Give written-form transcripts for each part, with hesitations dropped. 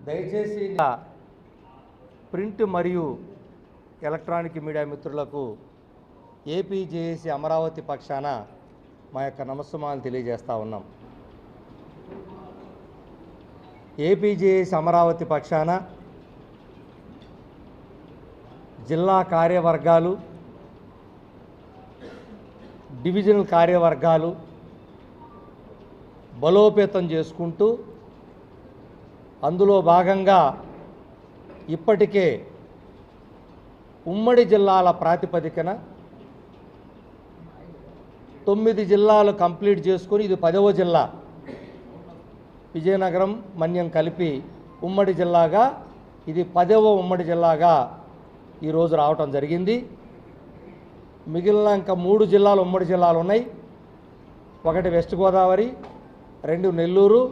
దయచేసి ప్రింట్ మరియు electronic media మిత్రులకు ఏపీజేఏసీ అమరావతి పక్షాన మా యొక్క నమస్సుమాలు తెలియజేస్తూ ఉన్నాం. ఏపీజేఏసీ అమరావతి పక్షాన జిల్లా కార్యవర్గాలు, డివిజనల్ కార్యవర్గాలు బలోపేతం చేసుకుంటూ అందులో భాగంగా ఇప్పటికే ఉమ్మడి జిల్లాల ప్రాతిపదికన 9 జిల్లాలు కంప్లీట్ చేసుకొని ఇది 10వ జిల్లా. విజయనగరం, మన్యం కలిపి ఉమ్మడి జిల్లాగా ఇది 10వ ఉమ్మడి జిల్లాగా ఈరోజు రావటం జరిగింది. మిగిలిన ఇంకా 3 జిల్లాలు ఉమ్మడి జిల్లాలు ఉన్నాయి. 1 వెస్ట్ గోదావరి, 2 నెల్లూరు,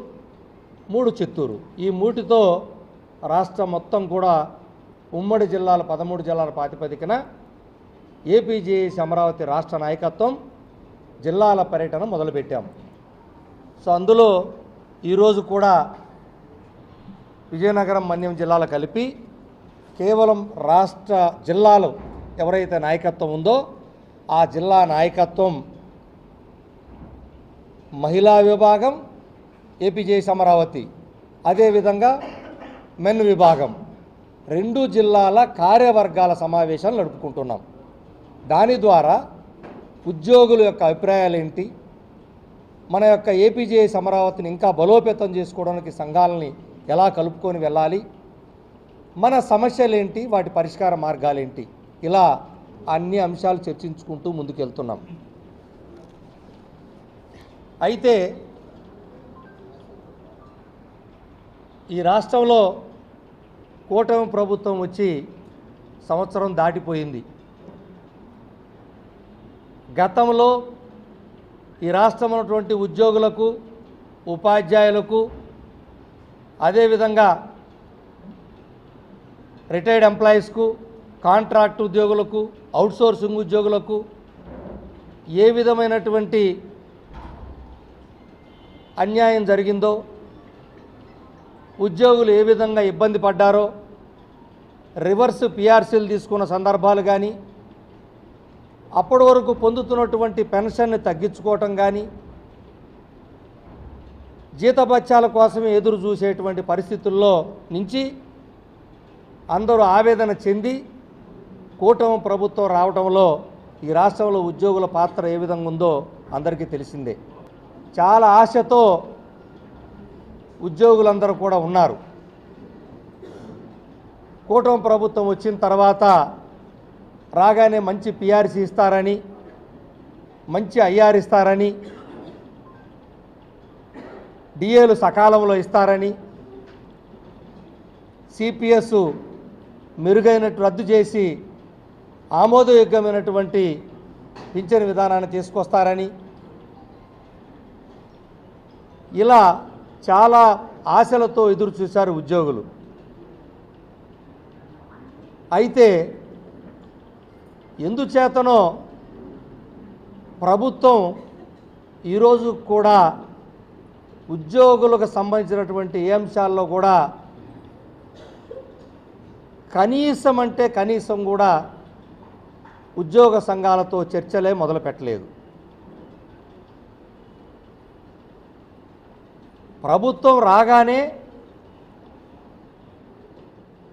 3 చిత్తూరు. ఈ 3తో రాష్ట్రం మొత్తం కూడా ఉమ్మడి జిల్లాల 13 జిల్లాల ప్రాతిపదికన ఏపీజేఏసీ అమరావతి రాష్ట్ర నాయకత్వం జిల్లాల పర్యటన మొదలుపెట్టాం. సో అందులో ఈరోజు కూడా విజయనగరం, మన్యం జిల్లాలు కలిపి కేవలం రాష్ట్ర జిల్లాలు ఎవరైతే నాయకత్వం ఉందో ఆ జిల్లా నాయకత్వం మహిళా విభాగం ఏపీజేఏసీ అమరావతి, అదేవిధంగా మెన్ విభాగం 2 జిల్లాల కార్యవర్గాల సమావేశాలు నడుపుకుంటున్నాం. దాని ద్వారా ఉద్యోగుల యొక్క అభిప్రాయాలు ఏంటి, మన యొక్క ఏపీజేఏసీ అమరావతిని ఇంకా బలోపేతం చేసుకోవడానికి సంఘాలని ఎలా కలుపుకొని వెళ్ళాలి, మన సమస్యలు ఏంటి, వాటి పరిష్కార మార్గాలు ఏంటి, ఇలా అన్ని అంశాలు చర్చించుకుంటూ ముందుకెళ్తున్నాం. అయితే ఈ రాష్ట్రంలో కూటమి ప్రభుత్వం వచ్చి సంవత్సరం దాటిపోయింది. గతంలో ఈ రాష్ట్రంలో ఉన్నటువంటి ఉద్యోగులకు, ఉపాధ్యాయులకు, అదేవిధంగా రిటైర్డ్ ఎంప్లాయీస్కు, కాంట్రాక్ట్ ఉద్యోగులకు, అవుట్సోర్సింగ్ ఉద్యోగులకు ఏ విధమైనటువంటి అన్యాయం జరిగిందో, ఉద్యోగులు ఏ విధంగా ఇబ్బంది పడ్డారో, రివర్స్ పిఆర్సీలు తీసుకున్న సందర్భాలు కానీ, అప్పటి వరకు పొందుతున్నటువంటి పెన్షన్ని తగ్గించుకోవటం కానీ, జీతభత్యాల కోసమే ఎదురు చూసేటువంటి పరిస్థితుల్లో నుంచి అందరూ ఆవేదన చెంది కూటమి ప్రభుత్వం రావడంలో ఈ రాష్ట్రంలో ఉద్యోగుల పాత్ర ఏ విధంగా ఉందో అందరికీ తెలిసిందే. చాలా ఆశతో ఉద్యోగులందరూ కూడా ఉన్నారు. కూటమి ప్రభుత్వం వచ్చిన తర్వాత రాగానే మంచి పిఆర్సీ ఇస్తారని, మంచి ఐఆర్ ఇస్తారని, డిఏలు సకాలంలో ఇస్తారని, సిపిఎస్ మెరుగైనట్టు రద్దు చేసి ఆమోదయోగ్యమైనటువంటి పింఛను విధానాన్ని తీసుకొస్తారని, ఇలా చాలా ఆశలతో ఎదురు చూశారు ఉద్యోగులు. అయితే ఎందుచేతనో ప్రభుత్వం ఈరోజు కూడా ఉద్యోగులకు సంబంధించినటువంటి ఏ అంశాల్లో కూడా కనీసం అంటే కనీసం కూడా ఉద్యోగ సంఘాలతో చర్చలే మొదలుపెట్టలేదు. ప్రభుత్వం రాగానే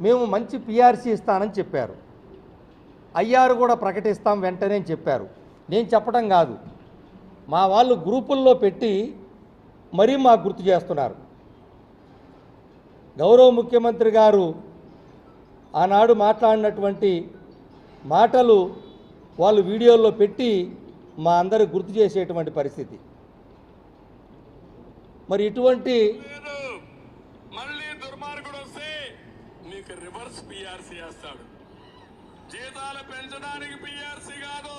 మేము మంచి పిఆర్సీ ఇస్తానని చెప్పారు, ఐఆర్ కూడా ప్రకటిస్తాం వెంటనే అని చెప్పారు. నేను చెప్పడం కాదు, మా వాళ్ళు గ్రూపుల్లో పెట్టి మరీ మాకు గుర్తు చేస్తున్నారు. గౌరవ ముఖ్యమంత్రి గారు ఆనాడు మాట్లాడినటువంటి మాటలు వాళ్ళు వీడియోల్లో పెట్టి మా అందరికి గుర్తు చేసేటువంటి పరిస్థితి. మరి ఇటువంటి మళ్ళీ దుర్మార్గుడు వస్తే నీకు రివర్స్ పిఆర్సీ వేస్తాడు. జీతాలు పెంచడానికి పిఆర్సీ కాదు,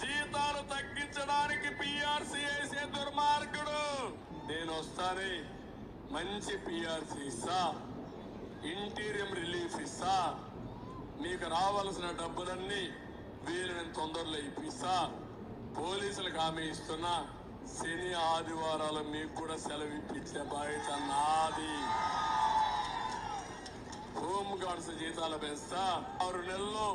జీతాలు తగ్గించడానికి పిఆర్సీ వేసే దుర్మార్గుడు. నేను వస్తానే మంచి పిఆర్సీ ఇస్తా, ఇంటీరియం రిలీఫ్ ఇస్తా, మీకు రావాల్సిన డబ్బులన్నీ వీలైన తొందరలో ఇప్పిస్తా, పోలీసులకు హామీ ఇస్తున్నా, శని ఆదివారాలు మీకు కూడా సెలవు ఇప్పించే బాధ్యత నాది. హోమ్ గార్డ్స్ జీతాలు పెంచుతా 6 నెలల్లో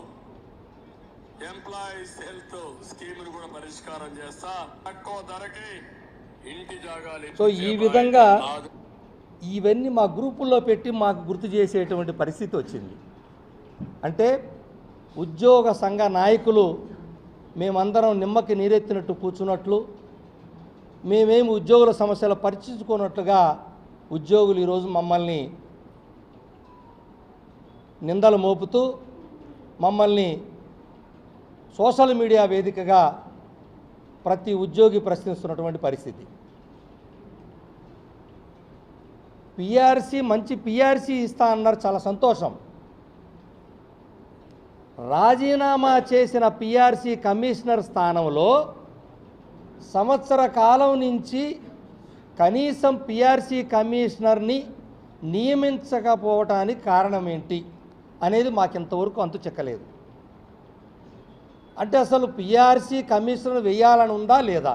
ఎంప్లాయీస్ హెల్త్ స్కీమ్ కూడా పరిష్కారం చేస్తా తక్కువ ధరకి ఇంటి జాగాలు సో ఈ విధంగా ఇవన్నీ మా గ్రూపుల్లో పెట్టి మాకు గుర్తు చేసేటువంటి పరిస్థితి వచ్చింది. అంటే ఉద్యోగ సంఘ నాయకులు మేమందరం నిమ్మకి నీరెత్తినట్టు కూర్చున్నట్లు, మేమేమి ఉద్యోగుల సమస్యలు పరిచించుకున్నట్లుగా ఉద్యోగులు ఈరోజు మమ్మల్ని నిందలు మోపుతూ మమ్మల్ని సోషల్ మీడియా వేదికగా ప్రతి ఉద్యోగి ప్రశ్నిస్తున్నటువంటి పరిస్థితి. పిఆర్సీ మంచి పిఆర్సీ ఇస్తా అన్నారు, చాలా సంతోషం. రాజీనామా చేసిన పిఆర్సీ కమిషనర్ స్థానంలో సంవత్సర కాలం నుంచి కనీసం పిఆర్సీ కమిషనర్ని నియమించకపోవటానికి కారణం ఏంటి అనేది మాకింతవరకు అంతు చెక్కలేదు. అంటే అసలు పిఆర్సీ కమిషనర్ వేయాలని ఉందా లేదా?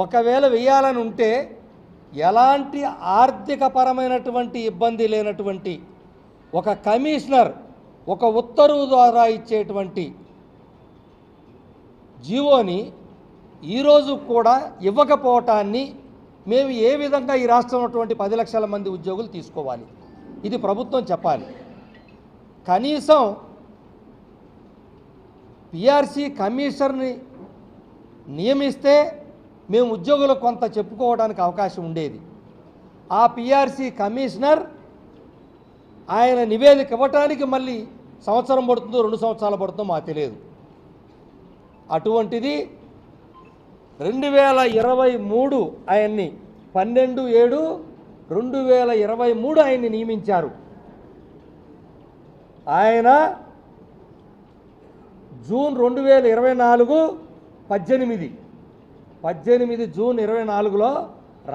ఒకవేళ వేయాలని ఉంటే ఎలాంటి ఆర్థికపరమైనటువంటి ఇబ్బంది లేనటువంటి ఒక కమిషనర్ ఒక ఉత్తర్వు ద్వారా ఇచ్చేటువంటి జీవోని ఈరోజు కూడా ఇవ్వకపోవటాన్ని మేము ఏ విధంగా ఈ రాష్ట్రంలో ఉన్నటువంటి 10 లక్షల మంది ఉద్యోగులు తీసుకోవాలి? ఇది ప్రభుత్వం చెప్పాలి. కనీసం పిఆర్సీ కమిషనర్ని నియమిస్తే మేము ఉద్యోగులకు కొంత చెప్పుకోవడానికి అవకాశం ఉండేది. ఆ పిఆర్సీ కమిషనర్ ఆయన నివేదిక ఇవ్వటానికి మళ్ళీ సంవత్సరం పడుతుందో 2 సంవత్సరాలు పడుతుందో మాకు తెలియదు. అటువంటిది 2023 ఆయన్ని 12/7/2023 ఆయన్ని నియమించారు. ఆయన జూన్ 2024 18 జూన్ 24లో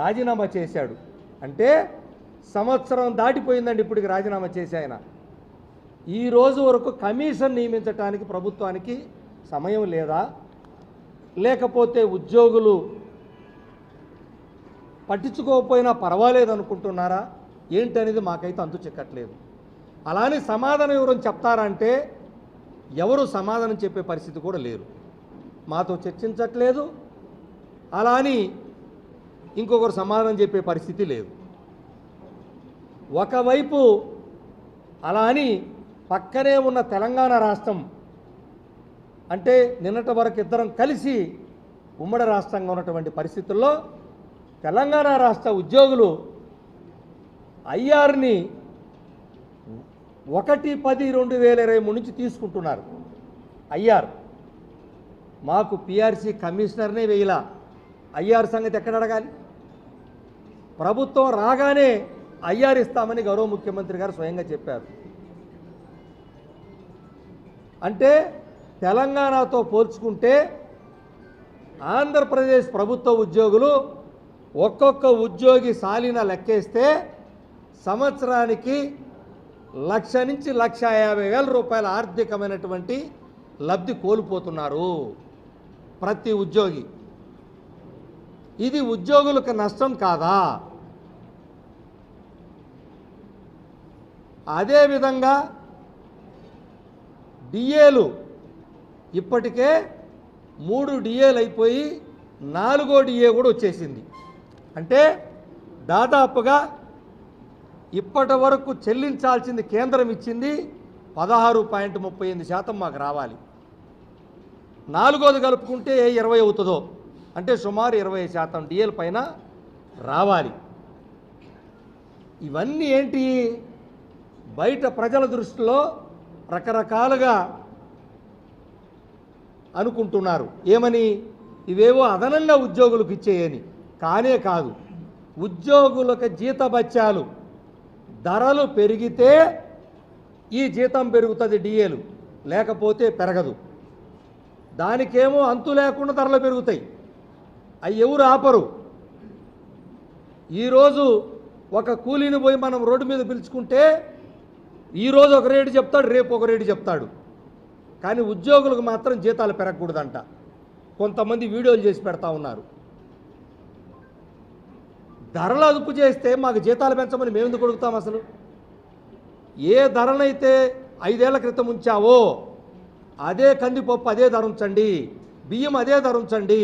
రాజీనామా చేశాడు. అంటే సంవత్సరం దాటిపోయిందండి ఇప్పటికి రాజీనామా చేసి ఆయన. ఈ రోజు వరకు కమిషన్ నియమించడానికి ప్రభుత్వానికి సమయం లేదా, లేకపోతే ఉద్యోగులు పట్టించుకోకపోయినా పర్వాలేదు అనుకుంటున్నారా ఏంటనేది మాకైతే అంతు చిక్కట్లేదు. అలానే సమాధానం ఎవరని చెప్తారంటే ఎవరు సమాధానం చెప్పే పరిస్థితి కూడా లేరు, మాతో చర్చించట్లేదు. అలా అని ఇంకొకరు సమాధానం చెప్పే పరిస్థితి లేదు. ఒకవైపు అలా అని పక్కనే ఉన్న తెలంగాణ రాష్ట్రం, అంటే నిన్నటి వరకు ఇద్దరం కలిసి ఉమ్మడి రాష్ట్రంగా ఉన్నటువంటి పరిస్థితుల్లో తెలంగాణ రాష్ట్ర ఉద్యోగులు ఐఆర్ని 1/10/2023 నుంచి తీసుకుంటున్నారు. ఐఆర్ మాకు పిఆర్సీ కమిషనర్నే వేయలా. ఐఆర్ సంగతి ఎక్కడ అడగాలి? ప్రభుత్వం రాగానే ఐఆర్ ఇస్తామని గౌరవ ముఖ్యమంత్రి గారు స్వయంగా చెప్పారు. అంటే తెలంగాణతో పోల్చుకుంటే ఆంధ్రప్రదేశ్ ప్రభుత్వ ఉద్యోగులు ఒక్కొక్క ఉద్యోగి సాలిన లెక్కేస్తే సంవత్సరానికి 1,00,000 నుంచి 1,50,000 రూపాయల ఆర్థికమైనటువంటి లబ్ధి కోల్పోతున్నారు ప్రతి ఉద్యోగి. ఇది ఉద్యోగులకు నష్టం కాదా? అదేవిధంగా డిఏలు ఇప్పటికే 3 డిఏలు అయిపోయి 4వ డిఏ కూడా వచ్చేసింది. అంటే దాదాపుగా ఇప్పటి వరకు చెల్లించాల్సింది కేంద్రం ఇచ్చింది 16.38% మాకు రావాలి. 4వది కలుపుకుంటే 20 అవుతుందో, అంటే సుమారు 20% డిఏల పైన రావాలి. ఇవన్నీ ఏంటి? బయట ప్రజల దృష్టిలో రకరకాలుగా అనుకుంటున్నారు. ఏమని? ఇవేవో అదనంగా ఉద్యోగులకు ఇచ్చేయని. కానే కాదు. ఉద్యోగులకు జీతభత్యాలు ధరలు పెరిగితే ఈ జీతం పెరుగుతుంది, డిఏలు లేకపోతే పెరగదు. దానికేమో అంతు లేకుండా ధరలు పెరుగుతాయి. అవి ఎవరు ఆపరు. ఈరోజు ఒక కూలీని పోయి మనం రోడ్డు మీద పిలుచుకుంటే ఈరోజు ఒక రేటు చెప్తాడు, రేపు ఒక రేటు చెప్తాడు. కానీ ఉద్యోగులకు మాత్రం జీతాలు పెరగకూడదంట. కొంతమంది వీడియోలు చేసి పెడతా ఉన్నారు. ధరలు అదుపు చేస్తే మాకు జీతాలు పెంచమని మేము ఎందుకు అడుగుతాం? అసలు ఏ ధరనైతే 5 ఏళ్ల క్రితం ఉంచావో అదే కందిపప్పు అదే ధర ఉంచండి, బియ్యం అదే ధర ఉంచండి,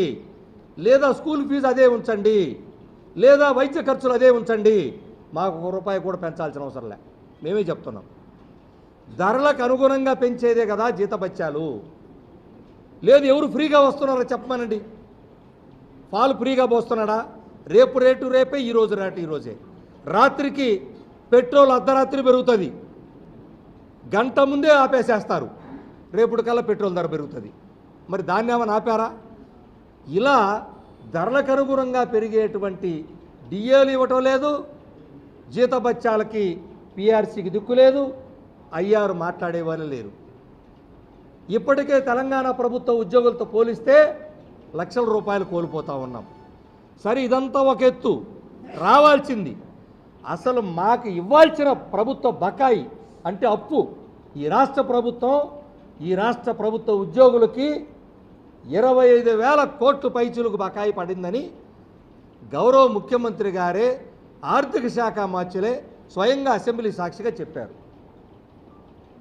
లేదా స్కూల్ ఫీజు అదే ఉంచండి, లేదా వైద్య ఖర్చులు అదే ఉంచండి, మాకు ₹1 కూడా పెంచాల్సిన అవసరం లే. మేమే చెప్తున్నాం. ధరలకు అనుగుణంగా పెంచేదే కదా జీతభత్యాలు. లేదు ఎవరు ఫ్రీగా వస్తున్నారో చెప్పమనండి. పాలు ఫ్రీగా పోస్తున్నాడా? రేపు రేటు రేపే, ఈరోజు రేటు ఈరోజే. రాత్రికి పెట్రోల్ అర్ధరాత్రి పెరుగుతుంది, గంట ముందే ఆపేసేస్తారు, రేపటి కల్లా పెట్రోల్ ధర పెరుగుతుంది. మరి దాన్ని ఏమైనా ఆపారా? ఇలా ధరలకు అనుగుణంగా పెరిగేటువంటి డిఏలు ఇవ్వటం లేదు, జీతభత్యాలకి పిఆర్సీకి దిక్కు లేదు, ఐఆర్ మాట్లాడేవాళ్ళు లేరు. ఇప్పటికే తెలంగాణ ప్రభుత్వ ఉద్యోగులతో పోలిస్తే లక్షల రూపాయలు కోల్పోతూ ఉన్నాం. సరే, ఇదంతా ఒక ఎత్తు. రావాల్సింది అసలు మాకు ఇవ్వాల్సిన ప్రభుత్వ బకాయి అంటే అప్పు ఈ రాష్ట్ర ప్రభుత్వ ఉద్యోగులకి 25,000 కోట్ల పైచులకు బకాయి పడిందని గౌరవ ముఖ్యమంత్రి గారే, ఆర్థిక శాఖ మంత్రులే స్వయంగా అసెంబ్లీ సాక్షిగా చెప్పారు.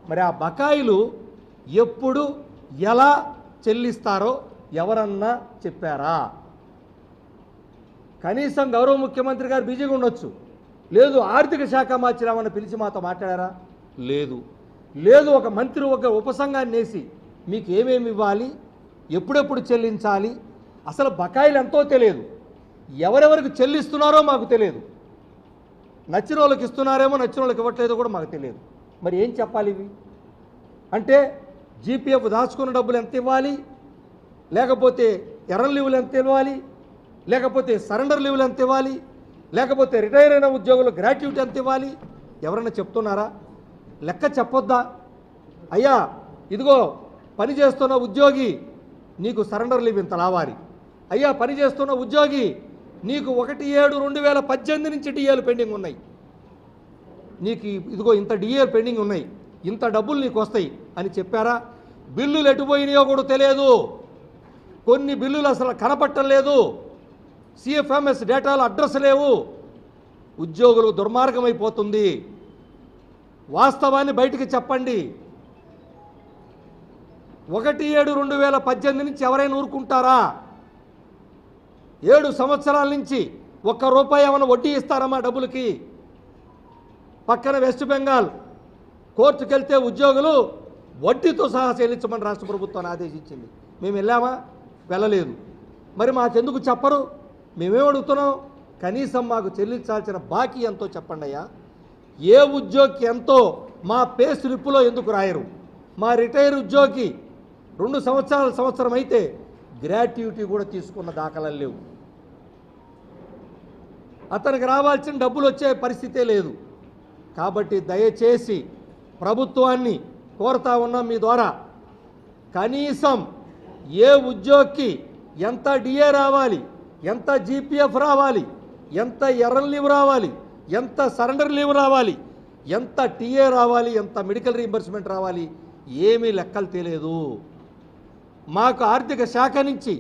మరి ఆ బకాయిలు ఎప్పుడు ఎలా చెల్లిస్తారో ఎవరన్నా చెప్పారా? కనీసం గౌరవ ముఖ్యమంత్రి గారు బిజీగా ఉండొచ్చు, లేదు ఆర్థిక శాఖ మంత్రులు ఏమన్నా పిలిచి మాతో మాట్లాడారా? లేదు ఒక మంత్రి ఒక ఉపసంఘాన్ని వేసి మీకు ఏమేమి ఇవ్వాలి, ఎప్పుడెప్పుడు చెల్లించాలి, అసలు బకాయిలు ఎంతో తెలియదు, ఎవరెవరికి చెల్లిస్తున్నారో మాకు తెలియదు, నచ్చిన వాళ్ళకి ఇస్తున్నారేమో నచ్చిన వాళ్ళకి ఇవ్వట్లేదో కూడా మాకు తెలియదు. మరి ఏం చెప్పాలి ఇవి? అంటే జీపీఎఫ్ దాచుకున్న డబ్బులు ఎంత ఇవ్వాలి, లేకపోతే ఎర్ర లీవులు ఎంత ఇవ్వాలి, లేకపోతే సరెండర్ లీవులు ఎంత ఇవ్వాలి, లేకపోతే రిటైర్ అయిన ఉద్యోగులు గ్రాట్యుటీ ఎంత ఇవ్వాలి? ఎవరైనా చెప్తున్నారా? లెక్క చెప్పొద్దా? అయ్యా ఇదిగో పని చేస్తున్న ఉద్యోగి నీకు సరెండర్ లీవ్ ఇంత రావాలి, అయ్యా పని చేస్తున్న ఉద్యోగి నీకు 1/7/2018 నుంచి డిఏలు పెండింగ్ ఉన్నాయి, నీకు ఇదిగో ఇంత డిఏలు పెండింగ్ ఉన్నాయి, ఇంత డబ్బులు నీకు వస్తాయి అని చెప్పారా? బిల్లులు ఎటుపోయినాయో కూడా తెలియదు, కొన్ని బిల్లులు అసలు కనపట్టలేదు, సిఎఫ్ఎంఎస్ డేటాలో అడ్రస్ లేవు, ఉద్యోగులకు దుర్మార్గం అయిపోతుంది. వాస్తవాన్ని బయటికి చెప్పండి. 1/7/2018 నుంచి ఎవరైనా ఊరుకుంటారా? 7 సంవత్సరాల నుంచి ₹1 ఏమైనా వడ్డీ ఇస్తారమ్మా డబ్బులకి? పక్కన వెస్ట్ బెంగాల్ కోర్టుకు వెళ్తే ఉద్యోగులు వడ్డీతో సహా చెల్లించమని రాష్ట్ర ప్రభుత్వాన్ని ఆదేశించింది. మేము వెళ్ళామా? వెళ్ళలేదు. మరి మాకెందుకు చెప్పరు? మేమేం అడుగుతున్నాం? కనీసం మాకు చెల్లించాల్సిన బాకీ ఎంతో చెప్పండి అయ్యా. ఏ ఉద్యోగికి ఎంతో మా పే స్లిప్పులో ఎందుకు రాయరు? మా రిటైర్ ఉద్యోగి 2 సంవత్సరం అయితే గ్రాట్యుటీ కూడా తీసుకున్న దాఖలాలు లేవు. అతనికి రావాల్సిన డబ్బులు వచ్చే పరిస్థితే లేదు. కాబట్టి దయచేసి ప్రభుత్వాన్ని కోరుతా ఉన్నాం మీ ద్వారా, కనీసం ఏ ఉద్యోగికి ఎంత డిఏ రావాలి, ఎంత జీపీఎఫ్ రావాలి, ఎంత ఎర్ర లీవ్ రావాలి, ఎంత సరెండర్ లీవ్ రావాలి, ఎంత టీఏ రావాలి, ఎంత మెడికల్ రీయింబర్స్మెంట్ రావాలి, ఏమీ లెక్కలు తెలియదు. మాకు ఆర్థిక శాఖ నుంచి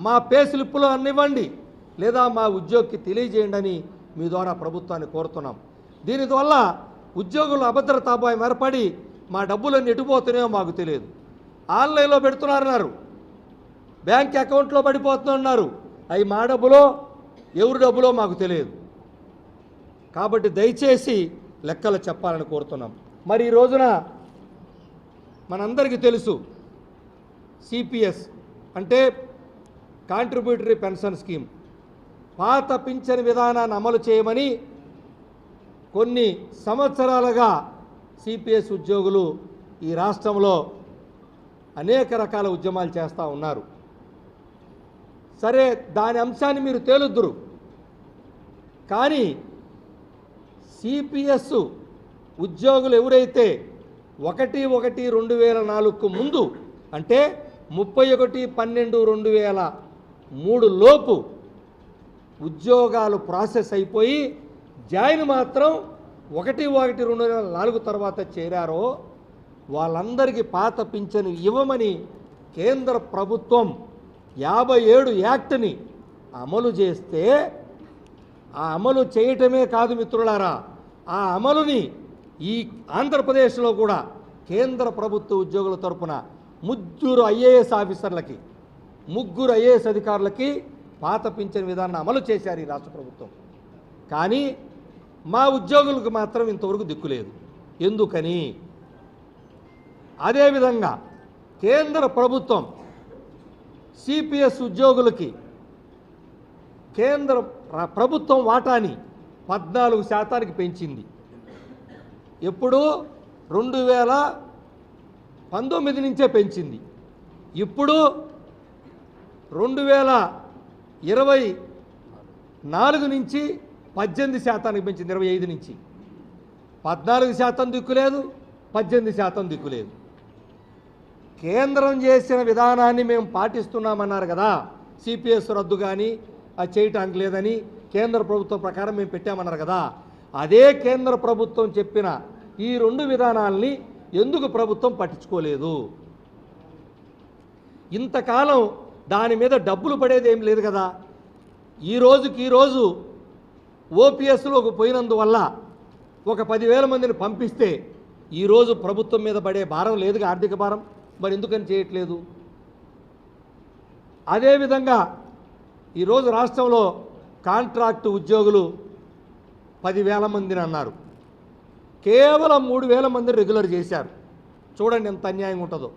మా పే స్లిప్పులో అన్నివ్వండి, లేదా మా ఉద్యోగికి తెలియజేయండి అని మీ ద్వారా ప్రభుత్వాన్ని కోరుతున్నాం. దీనివల్ల ఉద్యోగులు అభద్రతాభాయం ఏర్పడి మా డబ్బులన్నీ ఎటుపోతున్నాయో మాకు తెలియదు. ఆన్లైన్లో పెడుతున్నారన్నారు, బ్యాంక్ అకౌంట్లో పడిపోతున్నారు, అవి మా డబ్బులో ఎవరి డబ్బులో మాకు తెలియదు. కాబట్టి దయచేసి లెక్కలు చెప్పాలని కోరుతున్నాం. మరి ఈ రోజున మనందరికీ తెలుసు, సిపిఎస్ అంటే కాంట్రిబ్యూటరీ పెన్షన్ స్కీమ్, పాత పింఛన్ విధానాన్ని అమలు చేయమని కొన్ని సంవత్సరాలుగా సిపిఎస్ ఉద్యోగులు ఈ రాష్ట్రంలో అనేక రకాల ఉద్యమాలు చేస్తూ ఉన్నారు. సరే, దాని అంశాన్ని మీరు తేలుద్దురు, కానీ సిపిఎస్ ఉద్యోగులు ఎవరైతే 1/1/2004కు ముందు అంటే 31/12/2003 లోపు ఉద్యోగాలు ప్రాసెస్ అయిపోయి జాయిన్ మాత్రం 1/1/2004 తర్వాత చేరారో వాళ్ళందరికీ పాత పింఛను ఇవ్వమని కేంద్ర ప్రభుత్వం 57 యాక్ట్ని అమలు చేస్తే ఆ అమలు చేయటమే కాదు మిత్రులారా, ఆ అమలుని ఈ ఆంధ్రప్రదేశ్లో కూడా కేంద్ర ప్రభుత్వ ఉద్యోగుల తరపున ముగ్గురు ఐఏఎస్ ఆఫీసర్లకి, ముగ్గురు ఐఏఎస్ అధికారులకి పాత పింఛన్ విధానాన్ని అమలు చేశారు ఈ రాష్ట్ర ప్రభుత్వం. కానీ మా ఉద్యోగులకు మాత్రం ఇంతవరకు దిక్కులేదు. ఎందుకని? అదేవిధంగా కేంద్ర ప్రభుత్వం సిపిఎస్ ఉద్యోగులకి కేంద్ర ప్రభుత్వం వాటాని 14% పెంచింది. ఎప్పుడు 2019 నుంచే పెంచింది. ఇప్పుడు 2024 నుంచి 18% పెంచింది. 25 నుంచి 14% దిక్కులేదు, 18% దిక్కులేదు. కేంద్రం చేసిన విధానాన్ని మేము పాటిస్తున్నామన్నారు కదా, సిపిఎస్ రద్దు కానీ అది చేయటానికి లేదని కేంద్ర ప్రభుత్వం ప్రకారం మేము పెట్టామన్నారు కదా, అదే కేంద్ర ప్రభుత్వం చెప్పిన ఈ 2 విధానాల్ని ఎందుకు ప్రభుత్వం పట్టించుకోలేదు? ఇంతకాలం దాని మీద డబ్బులు పడేది ఏం లేదు కదా. ఈ రోజు ఓపీఎస్లోకి పోయినందువల్ల ఒక 10,000 మందిని పంపిస్తే ఈరోజు ప్రభుత్వం మీద పడే భారం లేదుగా, ఆర్థిక భారం. మరి ఎందుకని చేయట్లేదు? అదేవిధంగా ఈరోజు రాష్ట్రంలో కాంట్రాక్టు ఉద్యోగులు 10,000 మందిని అన్నారు, కేవలం 3,000 మందిని రెగ్యులర్ చేశారు. చూడండి ఎంత అన్యాయం ఉంటుందో.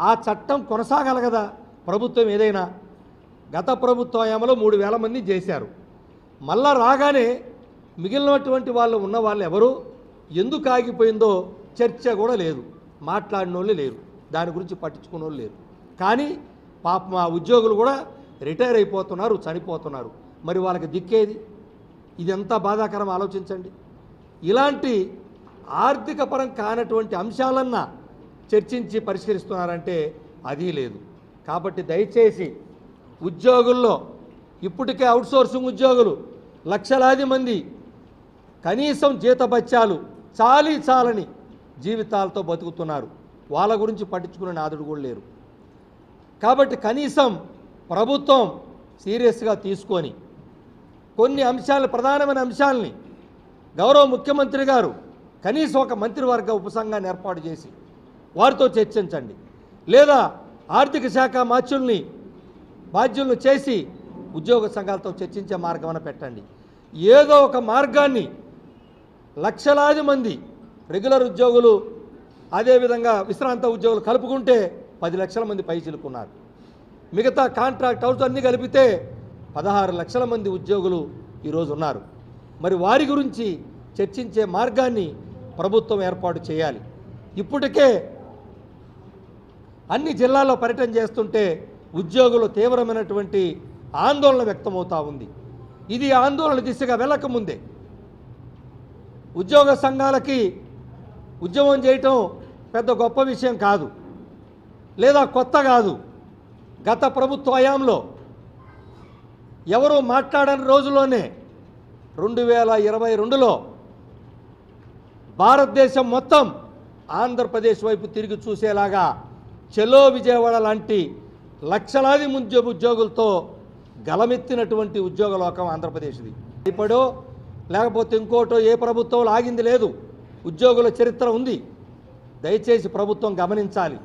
ఆ చట్టం కొనసాగాలి కదా ప్రభుత్వం ఏదైనా. గత ప్రభుత్వ హయాంలో 3,000 మంది చేశారు. మళ్ళా రాగానే మిగిలినటువంటి వాళ్ళు ఉన్న వాళ్ళు ఎవరు, ఎందుకు ఆగిపోయిందో చర్చ కూడా లేదు, మాట్లాడిన వాళ్ళు లేరు, దాని గురించి పట్టించుకున్న వాళ్ళు లేరు. కానీ పాపం ఆ ఉద్యోగులు కూడా రిటైర్ అయిపోతున్నారు, చనిపోతున్నారు. మరి వాళ్ళకి దిక్కేది? ఇది ఎంత బాధాకరం ఆలోచించండి. ఇలాంటి ఆర్థిక పరం కానటువంటి అంశాలన్నా చర్చించి పరిష్కరిస్తున్నారంటే అది లేదు. కాబట్టి దయచేసి ఉద్యోగుల్లో ఇప్పటికే అవుట్సోర్సింగ్ ఉద్యోగులు లక్షలాది మంది కనీసం జీతభత్యాలు చాలని జీవితాలతో బతుకుతున్నారు. వాళ్ళ గురించి పట్టించుకునే నాదుడు కూడా లేరు. కాబట్టి కనీసం ప్రభుత్వం సీరియస్గా తీసుకొని కొన్ని అంశాలు, ప్రధానమైన అంశాలని గౌరవ ముఖ్యమంత్రి గారు కనీసం ఒక మంత్రివర్గ ఉపసంఘాన్ని ఏర్పాటు చేసి వారితో చర్చించండి. లేదా ఆర్థిక శాఖ బాధ్యులను చేసి ఉద్యోగ సంఘాలతో చర్చించే మార్గం పెట్టండి. ఏదో ఒక మార్గాన్ని లక్షలాది మంది రెగ్యులర్ ఉద్యోగులు అదేవిధంగా విశ్రాంత ఉద్యోగులు కలుపుకుంటే 10 లక్షల మంది పై చిలుకున్నారు. మిగతా కాంట్రాక్ట్ హౌస్ అన్నీ కలిపితే 16 లక్షల మంది ఉద్యోగులు ఈరోజు ఉన్నారు. మరి వారి గురించి చర్చించే మార్గాన్ని ప్రభుత్వం ఏర్పాటు చేయాలి. ఇప్పటికే అన్ని జిల్లాల్లో పర్యటన చేస్తుంటే ఉద్యోగులు తీవ్రమైనటువంటి ఆందోళన వ్యక్తమవుతూ ఉంది. ఇది ఆందోళన దిశగా వెళ్ళకముందే ఉద్యోగ సంఘాలకి ఉద్యమం చేయటం పెద్ద గొప్ప విషయం కాదు, లేదా కొత్త కాదు. గత ప్రభుత్వ హయాంలో ఎవరూ మాట్లాడని రోజుల్లోనే 2022లో భారతదేశం మొత్తం ఆంధ్రప్రదేశ్ వైపు తిరిగి చూసేలాగా చెలో విజయవాడ లాంటి లక్షలాది ఉద్యోగులతో గలమెత్తినటువంటి ఉద్యోగ లోకం ఆంధ్రప్రదేశ్ది. ఇప్పుడో లేకపోతే ఇంకోటో ఏ ప్రభుత్వం ఆగింది లేదు, ఉద్యోగుల చరిత్ర ఉంది. దయచేసి ప్రభుత్వం గమనించాలి.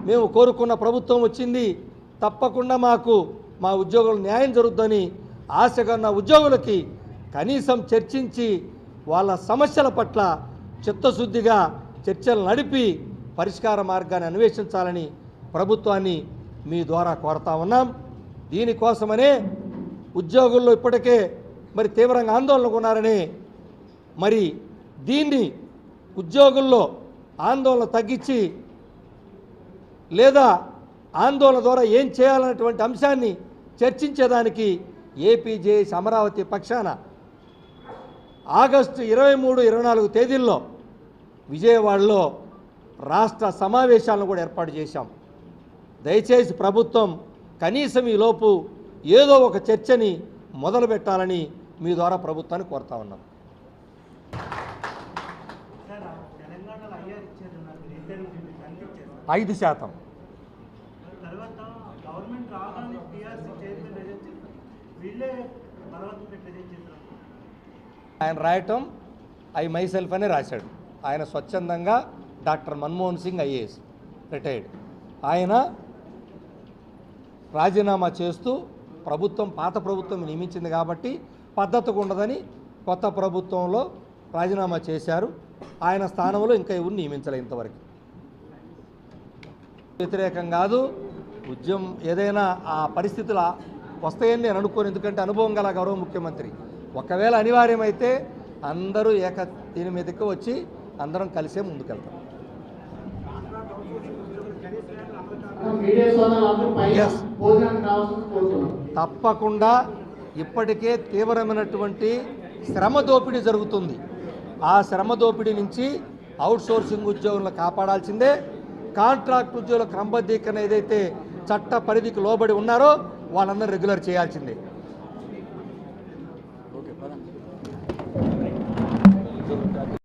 మేము కోరుకున్న ప్రభుత్వం వచ్చింది, తప్పకుండా మా ఉద్యోగులు న్యాయం జరుగుతుందని ఆశగా ఉన్న ఉద్యోగులకి కనీసం చర్చించి వాళ్ళ సమస్యల పట్ల చిత్తశుద్ధిగా చర్చలు నడిపి పరిష్కార మార్గాన్ని అన్వేషించాలని ప్రభుత్వాన్ని మీ ద్వారా కోరుతా ఉన్నాం. దీనికోసమనే ఉద్యోగుల్లో ఇప్పటికే మరి తీవ్రంగా ఆందోళనకు ఉన్నారని, మరి దీన్ని ఉద్యోగుల్లో ఆందోళన తగ్గించి లేదా ఆందోళన ద్వారా ఏం చేయాలన్నటువంటి అంశాన్ని చర్చించేదానికి ఏపీజేఎస్ అమరావతి పక్షాన ఆగస్టు 23, 24 తేదీల్లో విజయవాడలో రాష్ట్ర సమావేశాలను కూడా ఏర్పాటు చేశాం. దయచేసి ప్రభుత్వం కనీసం ఈలోపు ఏదో ఒక చర్చని మొదలు పెట్టాలని మీ ద్వారా ప్రభుత్వాన్ని కోరుతా ఉన్నాం. 5% తర్వాత గవర్నమెంట్ రాగానే టీఆర్సీ చైర్మన్ ఏజెన్సీ వీళ్ళే ఆయన రాయటం ఐ మైసెల్ఫ్ అనే రాశాడు. ఆయన స్వచ్ఛందంగా doctor Manmohan Singh IAS retired, ఆయన రాజీనామా చేస్తూ పాత ప్రభుత్వం నియమించింది కాబట్టి పద్ధతిగా ఉండదని కొత్త ప్రభుత్వంలో రాజీనామా చేశారు. ఆయన స్థానంలో ఇంకా ఎవరు నియమించలేదు ఇంతవరకు. వ్యతిరేకం కాదు, ఉద్యమం ఏదైనా ఆ పరిస్థితులు వస్తాయని నేను అనుకోను. ఎందుకంటే అనుభవం గల గౌరవ ముఖ్యమంత్రి. ఒకవేళ అనివార్యమైతే అందరూ దీని మీదకి వచ్చి అందరం కలిసే ముందుకెళ్తాం. తప్పకుండా ఇప్పటికే తీవ్రమైనటువంటి శ్రమ దోపిడీ జరుగుతుంది. ఆ శ్రమ దోపిడీ నుంచి అవుట్సోర్సింగ్ ఉద్యోగులను కాపాడాల్సిందే. కాంట్రాక్ట్ ఉద్యోగుల క్రమబద్ధీకరణ ఏదైతే చట్ట పరిధికి లోబడి ఉన్నారో వాళ్ళందరూ రెగ్యులర్ చేయాల్సిందే.